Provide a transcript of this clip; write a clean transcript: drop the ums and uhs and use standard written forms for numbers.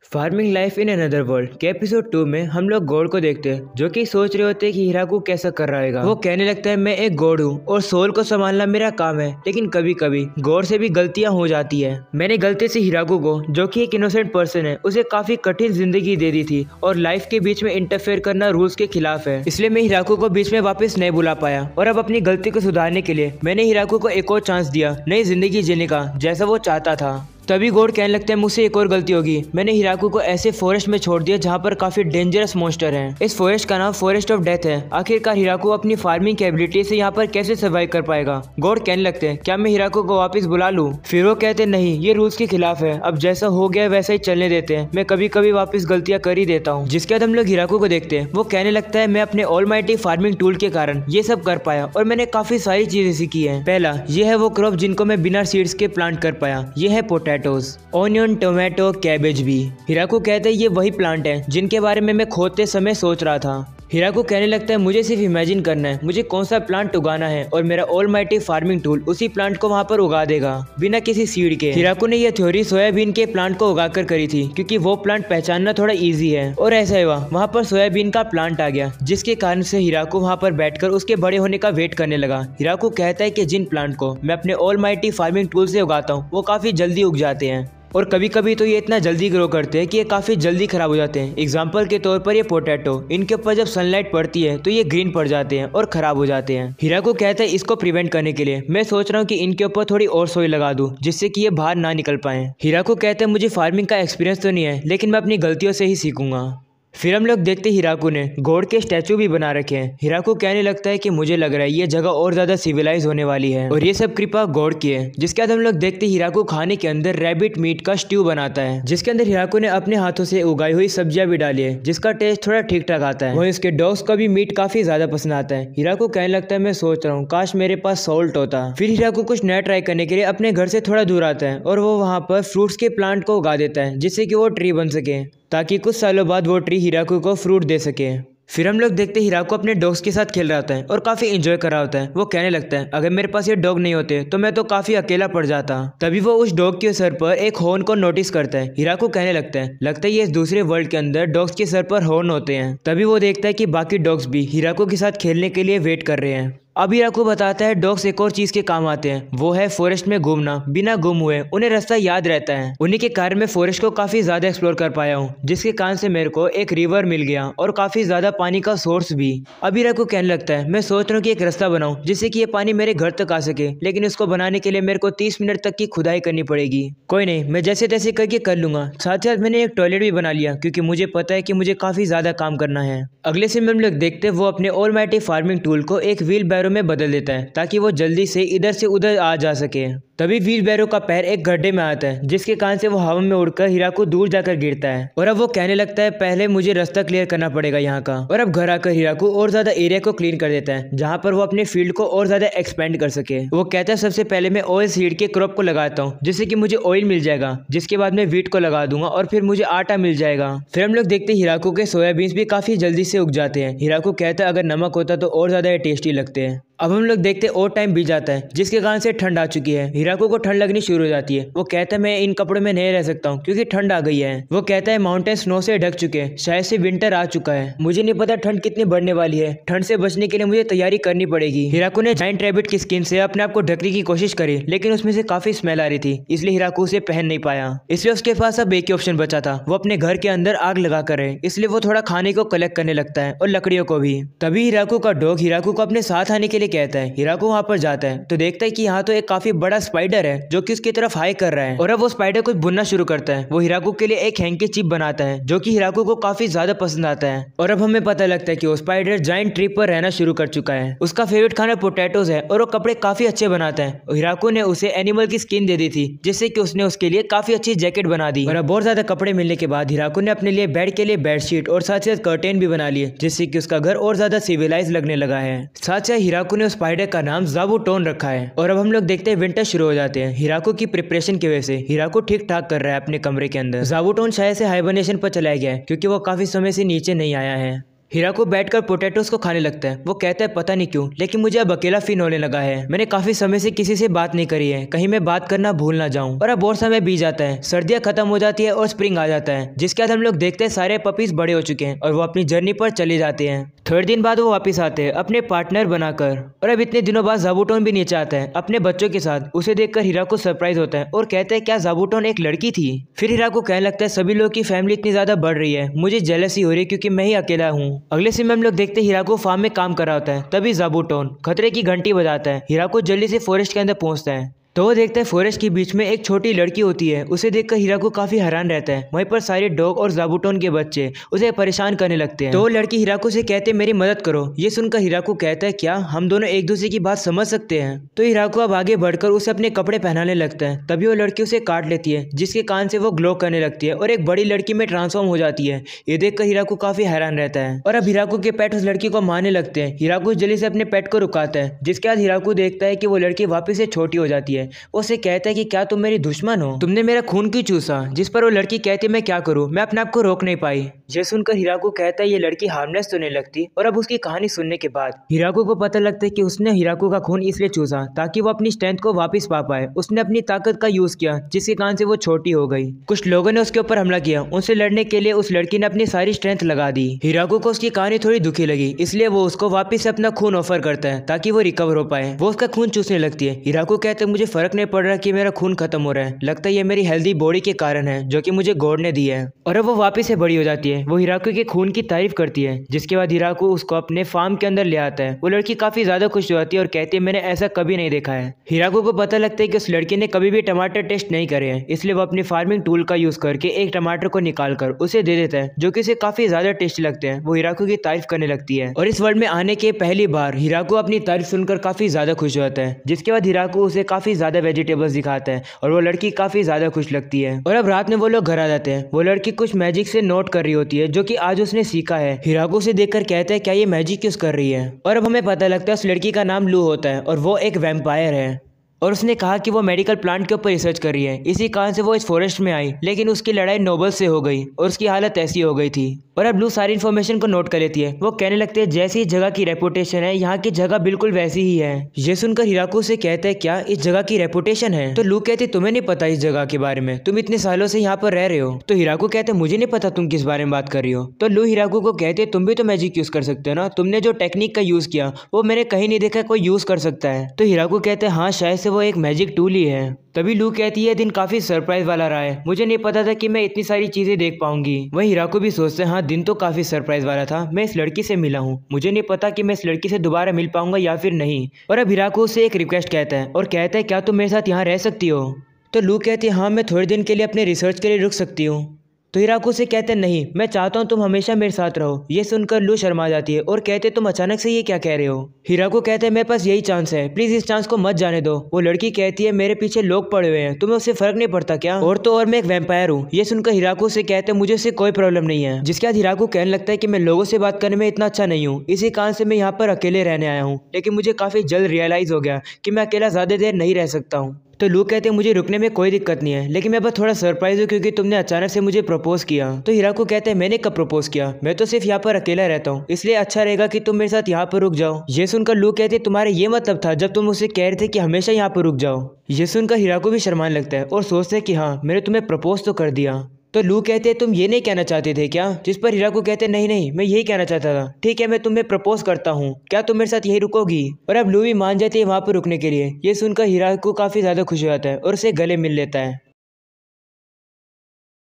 Farming life in another world के episode 2 में हम लोग गॉड को देखते हैं जो कि सोच रहे होते हैं कि हिराकू कैसा कर रहा है। वो कहने लगता है मैं एक गॉड हूँ और सोल को संभालना मेरा काम है, लेकिन कभी कभी गॉड से भी गलतियां हो जाती है। मैंने गलती से हिराकू को, जो कि एक इनोसेंट पर्सन है, उसे काफी कठिन जिंदगी दे दी थी और लाइफ के बीच में इंटरफेयर करना रूल्स के खिलाफ है, इसलिए मैं हिराकू को बीच में वापस नहीं बुला पाया। और अब अपनी गलती को सुधारने के लिए मैंने हिराकू को एक और चांस दिया नई जिंदगी जीने का, जैसा वो चाहता था। तभी गॉड कहने लगता है मुझसे एक और गलती होगी। मैंने हिराकू को ऐसे फॉरेस्ट में छोड़ दिया जहाँ पर काफी डेंजरस मॉन्स्टर हैं। इस फॉरेस्ट का नाम फॉरेस्ट ऑफ डेथ है। आखिरकार हिराकू अपनी फार्मिंग कैपेबिलिटी से यहाँ पर कैसे सर्वाइव कर पाएगा। गॉड कहने लगते हैं क्या मैं हिराकू को वापस बुला लूं? फिर वो कहते नहीं, ये रूल्स के खिलाफ है। अब जैसा हो गया वैसा ही चलने देते हैं, मैं कभी कभी वापस गलतियां कर ही देता हूँ। जिसके बाद हम लोग हिराकू को देखते हैं। वो कहने लगता है मैं अपने ऑलमाइटी फार्मिंग टूल के कारण ये सब कर पाया और मैंने काफी सारी चीजें सीखी है। पहला, ये है वो क्रॉप जिनको मैं बिना सीड्स के प्लांट कर पाया। ये है पोटैटोज, ऑनियन, टोमेटो, कैबेज भी। हिराकू कहते हैं ये वही प्लांट है जिनके बारे में मैं खोदते समय सोच रहा था। हिराकू कहने लगता है मुझे सिर्फ इमेजिन करना है मुझे कौन सा प्लांट उगाना है और मेरा ऑलमाइटी फार्मिंग टूल उसी प्लांट को वहाँ पर उगा देगा बिना किसी सीड के। हिराकू ने यह थ्योरी सोयाबीन के प्लांट को उगाकर करी थी क्योंकि वो प्लांट पहचानना थोड़ा इजी है। और ऐसा हुआ, वहाँ पर सोयाबीन का प्लांट आ गया, जिसके कारण से हिराकू वहाँ पर बैठकर उसके बड़े होने का वेट करने लगा। हिराकू कहता है कि जिन प्लांट को मैं अपने ऑलमाइटी फार्मिंग टूल से उगाता हूँ वो काफी जल्दी उग जाते हैं और कभी कभी तो ये इतना जल्दी ग्रो करते हैं कि ये काफ़ी जल्दी खराब हो जाते हैं। एग्जाम्पल के तौर पर ये पोटैटो, इनके ऊपर जब सनलाइट पड़ती है तो ये ग्रीन पड़ जाते हैं और खराब हो जाते हैं। हिराकू कहता है इसको प्रिवेंट करने के लिए मैं सोच रहा हूँ कि इनके ऊपर थोड़ी और सोई लगा दूं जिससे कि ये बाहर ना निकल पाए। हिराकू कहते हैं मुझे फार्मिंग का एक्सपीरियंस तो नहीं है, लेकिन मैं अपनी गलतियों से ही सीखूंगा। फिर हम लोग देखते हिराकू ने गॉड के स्टैचू भी बना रखे हैं। हिराकू कहने लगता है कि मुझे लग रहा है ये जगह और ज्यादा सिविलाइज होने वाली है और ये सब कृपा गॉड की है। जिसके बाद हम लोग देखते हिराकू खाने के अंदर रैबिट मीट का स्ट्यू बनाता है, जिसके अंदर हिराकू ने अपने हाथों से उगाई हुई सब्जियां भी डाली है, जिसका टेस्ट थोड़ा ठीक ठाक आता है। वहीं उसके डॉग्स को भी मीट काफी ज्यादा पसंद आता है। हिराकू कहने लगता है मैं सोच रहा हूँ काश मेरे पास सॉल्ट होता। फिर हिराकू कुछ नया ट्राई करने के लिए अपने घर से थोड़ा दूर आता है और वो वहाँ पर फ्रूट्स के प्लांट को उगा देता है जिससे कि वो ट्री बन सके, ताकि कुछ सालों बाद वो ट्री हिराकू को फ्रूट दे सके। फिर हम लोग देखते हिराकू अपने डॉग्स के साथ खेल रहा होता है और काफी एंजॉय कर रहा होता है। वो कहने लगता है अगर मेरे पास ये डॉग नहीं होते तो मैं तो काफी अकेला पड़ जाता। तभी वो उस डॉग के सर पर एक हॉर्न को नोटिस करता है। हिराकू कहने लगता है ये इस दूसरे वर्ल्ड के अंदर डॉग्स के सर पर हॉर्न होते हैं। तभी वो देखता है कि बाकी डॉग्स भी हिराकू के साथ खेलने के लिए वेट कर रहे हैं। अब हिराकू बताता है डॉग्स एक और चीज के काम आते हैं, वो है फॉरेस्ट में घूमना। बिना गुम हुए उन्हें रास्ता याद रहता है। उन्हीं के कारण मैं फॉरेस्ट को काफी ज्यादा एक्सप्लोर कर पाया हूँ, जिसके कारण से मेरे को एक रिवर मिल गया और काफी ज्यादा पानी का सोर्स भी। अब हिराकू कहने लगता है मैं सोच रहा हूँ कि एक रास्ता बनाऊं जिससे कि ये पानी मेरे घर तक आ सके, लेकिन इसको बनाने के लिए मेरे को 30 मिनट तक की खुदाई करनी पड़ेगी। कोई नहीं, मैं जैसे तैसे करके कर लूंगा। साथ ही साथ मैंने एक टॉयलेट भी बना लिया क्योंकि मुझे पता है कि मुझे काफी ज्यादा काम करना है। अगले सीन में हम लोग देखते वो अपने ऑलमाइटी फार्मिंग टूल को एक व्हील बैरो में बदल देता है ताकि वो जल्दी से इधर से उधर आ जा सके। तभी व्हील बैरो का पैर एक गड्ढे में आता है, जिसके कारण से वो हवा में उड़कर हिराकू दूर जाकर गिरता है। और अब वो कहने लगता है पहले मुझे रास्ता क्लियर करना पड़ेगा यहाँ का। और अब घर आकर हिराकू और ज्यादा एरिया को क्लीन कर देता है जहाँ पर वो अपने फील्ड को और ज्यादा एक्सपेंड कर सके। वो कहता है सबसे पहले मैं ऑयल सीड के क्रॉप को लगाता हूँ जिससे कि मुझे ऑयल मिल जाएगा, जिसके बाद मैं वीट को लगा दूंगा और फिर मुझे आटा मिल जाएगा। फिर हम लोग देखते हिराकू के सोयाबीन्स भी काफी जल्दी से उग जाते हैं। हिराकू कहता है अगर नमक होता तो और ज्यादा टेस्टी लगते हैं। अब हम लोग देखते और टाइम बीत जाता है, जिसके कारण से ठंड आ चुकी है। हिराकू को ठंड लगनी शुरू हो जाती है। वो कहता है मैं इन कपड़ों में नहीं रह सकता हूँ क्योंकि ठंड आ गई है। वो कहता है माउंटेन स्नो से ढक चुके हैं, शायद से विंटर आ चुका है। मुझे नहीं पता ठंड कितनी बढ़ने वाली है। ठंड से बचने के लिए मुझे तैयारी करनी पड़ेगी। हिराकू ने जायंट रैबिट की स्किन से अपने आप को ढकने की कोशिश करी, लेकिन उसमें से काफी स्मेल आ रही थी, इसलिए हिराकू उसे पहन नहीं पाया। इसलिए उसके पास अब एक ही ऑप्शन बचा था, वो अपने घर के अंदर आग लगा कर रहे। इसलिए वो थोड़ा खाने को कलेक्ट करने लगता है और लकड़ियों को भी। तभी हिराकू का डॉग हिराकू को अपने साथ आने के लिए कहता है। हिराकू वहाँ पर जाता है तो देखता है कि यहाँ तो एक काफी बड़ा स्पाइडर है जो कि उसकी तरफ हाई कर रहा है। और अब वो स्पाइडर कुछ बुनना शुरू करता है। वो हिराकू के लिए एक हैंकी चिप बनाता है जो कि हिराकू को काफी ज्यादा पसंद आता है। और अब हमें पता लगता है कि वो स्पाइडर जायंट ट्री पर रहना शुरू कर चुका है। उसका फेवरेट खाना पोटैटोज है और वो कपड़े काफी अच्छे बनाता है। हिराकू ने उसे एनिमल की स्किन दे दी थी, जिससे कि उसने उसके लिए काफी अच्छी जैकेट बना दी। और अब बहुत ज्यादा कपड़े मिलने के बाद हिराकू ने अपने लिए बेड के लिए बेडशीट और साथ ही साथ कर्टेन भी बना लिए, जिससे कि उसका घर और ज्यादा सिविलाइज लगने लगा है। साथ ही हिराकू ने उस स्पाइडर का नाम ज़ाबूटोन रखा है। और अब हम लोग देखते हैं विंटर शुरू हो जाते हैं। हिराकू की प्रिपरेशन की वजह से हिराकू ठीक ठाक कर रहा है अपने कमरे के अंदर। ज़ाबूटोन शायद से हाइबरनेशन पर चला गया है क्योंकि वो काफी समय से नीचे नहीं आया है। हिराको बैठकर पोटैटोस को खाने लगता है। वो कहता है पता नहीं क्यों, लेकिन मुझे अब अकेला फील होने लगा है। मैंने काफी समय से किसी से बात नहीं करी है, कहीं मैं बात करना भूल ना जाऊं। और अब बहुत समय बीत जाता है, सर्दियां खत्म हो जाती है और स्प्रिंग आ जाता है, जिसके बाद हम लोग देखते हैं सारे पपीज बड़े हो चुके हैं और वो अपनी जर्नी पर चले जाते हैं। थोड़े दिन बाद वो वापस आते हैं अपने पार्टनर बनाकर। और अब इतने दिनों बाद ज़ाबूटोन भी नीचे आता है अपने बच्चों के साथ। उसे देखकर हिराको सरप्राइज होता है और कहता है क्या ज़ाबूटोन एक लड़की थी। फिर हिराको कहने लगता है सभी लोग की फैमिली इतनी ज्यादा बढ़ रही है, मुझे जेलसी हो रही है क्योंकि मैं ही अकेला हूँ। अगले सीन में हम लोग देखते हैं हिराको फार्म में काम कर रहा होता है। तभी ज़ाबूटोन खतरे की घंटी बजाता है। हिराको जल्दी से फॉरेस्ट के अंदर पहुंचता है तो वो देखता है फॉरेस्ट के बीच में एक छोटी लड़की होती है। उसे देखकर हिराको काफी हैरान रहता है। वहीं पर सारे डॉग और ज़ाबूटोन के बच्चे उसे परेशान करने लगते हैं। तो वो लड़की हिराको से कहते हैं मेरी मदद करो। ये सुनकर हिराको कहता है क्या हम दोनों एक दूसरे की बात समझ सकते हैं। तो हिराको अब आगे बढ़कर उसे अपने कपड़े पहनाने लगता है। तभी वो लड़की उसे काट लेती है, जिसके कान से वो ग्लो करने लगती है और एक बड़ी लड़की में ट्रांसफॉर्म हो जाती है। ये देखकर हिराको काफी हैरान रहता है और अब हिराको के पेट उस लड़की को मारने लगते हैं। हिराको जल्दी से अपने पेट को रुकाता है, जिसके बाद हिराको देखता है कि वो लड़की वापस से छोटी हो जाती है। उसे कहता है कि क्या तुम मेरी दुश्मन हो, तुमने मेरा खून क्यों चूसा। जिस पर वो लड़की कहती है मैं क्या करूं, मैं अपने आप को रोक नहीं पाई। ये सुनकर हिराको कहता है ये लड़की हार्मलेस तो नहीं लगती। और अब उसकी कहानी सुनने के बाद हिराको को पता लगता है कि उसने हिराको का खून इसलिए चूसा ताकि वो अपनी स्ट्रेंथ को वापस पा पाए। उसने अपनी ताकत का यूज किया, जिसके कारण से वो छोटी हो गई। कुछ लोगों ने उसके ऊपर हमला किया, उनसे लड़ने के लिए उस लड़की ने अपनी सारी स्ट्रेंथ लगा दी। हिराको को उसकी कहानी थोड़ी दुखी लगी, इसलिए वो उसको वापस से अपना खून ऑफर करता है ताकि वो रिकवर हो पाए। वो उसका खून चूसने लगती है। हिराको कहते हैं मुझे फर्क नहीं पड़ रहा कि मेरा खून खत्म हो रहा है, लगता है ये मेरी हेल्दी बॉडी के कारण है जो कि मुझे गॉड ने दी है। और अब वो वापस से बड़ी हो जाती है। वो हिराको के खून की तारीफ करती है, जिसके बाद हिराको उसको अपने फार्म के अंदर ले आता है। वो लड़की काफी ज्यादा खुश हो जाती है और कहती है मैंने ऐसा कभी नहीं देखा है। हिराको को पता लगता है कि उस लड़की ने कभी भी टमाटर टेस्ट नहीं करे हैं, इसलिए वो अपनी फार्मिंग टूल का यूज करके एक टमाटर को निकाल कर उसे दे देता है, जो कि उसे काफी ज्यादा टेस्टी लगते हैं। वो हिराको की तारीफ करने लगती है और इस वर्ल्ड में आने के पहली बार हिराको अपनी तारीफ सुनकर काफी ज्यादा खुश हो जाता है। जिसके बाद हिराको उसे काफी ज्यादा वेजिटेबल्स दिखाता है और वो लड़की काफी ज्यादा खुश लगती है। और अब रात में वो लोग घर आ जाते हैं। वो लड़की कुछ मैजिक से नोट कर रही होती है, जो कि आज उसने सीखा है। हिराको से देखकर कहता है क्या ये मैजिक क्यों कर रही है। और अब हमें पता लगता है उस लड़की का नाम लू होता है और वो एक वैम्पायर है। और उसने कहा कि वो मेडिकल प्लांट के ऊपर रिसर्च कर रही है, इसी कारण से वो इस फॉरेस्ट में आई, लेकिन उसकी लड़ाई नोबल से हो गई और उसकी हालत ऐसी हो गई थी। और अब लू सारी इन्फॉर्मेशन को नोट कर लेती है। वो कहने लगते हैं जैसी इस जगह की रेपुटेशन है, यहाँ की जगह बिल्कुल वैसी ही है। ये सुनकर हिराको से कहता है क्या इस जगह की रेपुटेशन है। तो लू कहते तुम्हें नहीं पता इस जगह के बारे में, तुम इतने सालों से यहाँ पर रह रहे हो। तो हिराको कहते मुझे नहीं पता तुम किस बारे में बात कर रही हो। तो लू हिराको को कहते तुम भी तो मैजिक यूज कर सकते हो ना, तुमने जो टेक्निक का यूज किया वो मैंने कहीं नहीं देखा कोई यूज कर सकता है। तो हिराको कहते हैं हाँ शायद से वो एक मैजिक टूल ही है। तभी लू कहती है दिन काफी सरप्राइज वाला रहा है, मुझे नहीं पता था कि मैं इतनी सारी चीजें देख पाऊंगी। वहीं हिराको भी सोचते हैं हाँ दिन तो काफी सरप्राइज वाला था, मैं इस लड़की से मिला हूँ, मुझे नहीं पता कि मैं इस लड़की से दोबारा मिल पाऊंगा या फिर नहीं। और अब हिराको उसे एक रिक्वेस्ट कहता है और कहता है क्या तुम मेरे साथ यहाँ रह सकती हो। तो लू कहती है हाँ मैं थोड़े दिन के लिए अपने रिसर्च के लिए रुक सकती हूँ। तो हिराको से कहते हैं नहीं मैं चाहता हूँ तुम हमेशा मेरे साथ रहो। ये सुनकर लू शर्मा जाती है और कहते तुम अचानक से ये क्या कह रहे हो। हिराको कहते हैं मेरे पास यही चांस है, प्लीज इस चांस को मत जाने दो। वो लड़की कहती है मेरे पीछे लोग पड़े हुए हैं, तुम्हें उससे फर्क नहीं पड़ता क्या। और तो और मैं एक वैम्पायर हूँ। ये सुनकर हिराको से कहते हैं मुझे उससे कोई प्रॉब्लम नहीं है। जिसके बाद हिराको कहने लगता है कि मैं लोगों से बात करने में इतना अच्छा नहीं हूँ, इसी कारण से मैं यहाँ पर अकेले रहने आया हूँ। लेकिन मुझे काफी जल्द रियलाइज हो गया कि मैं अकेला ज्यादा देर नहीं रह सकता हूँ। तो लू कहते हैं मुझे रुकने में कोई दिक्कत नहीं है, लेकिन मैं बस थोड़ा सरप्राइज हूँ क्योंकि तुमने अचानक से मुझे प्रपोज किया। तो हिराको कहते हैं मैंने कब प्रपोज किया, मैं तो सिर्फ यहाँ पर अकेला रहता हूँ, इसलिए अच्छा रहेगा कि तुम मेरे साथ यहाँ पर रुक जाओ। ये सुनकर लू कहते तुम्हारे ये मतलब था जब तुम मुझसे कह रहे थे कि हमेशा यहाँ पर रुक जाओ। ये सुनकर हिराको भी शर्माने लगता है और सोचते हैं कि हाँ मैंने तुम्हें प्रपोज तो कर दिया। तो लू कहते हैं तुम ये नहीं कहना चाहते थे क्या। जिस पर हिराको कहते नहीं नहीं मैं यही कहना चाहता था। ठीक है मैं तुम्हें प्रपोज करता हूँ, क्या तुम मेरे साथ यही रुकोगी। और अब लू भी मान जाती है वहाँ पर रुकने के लिए। ये सुनकर हिराको काफी ज्यादा खुश हो जाता है और उसे गले मिल लेता है।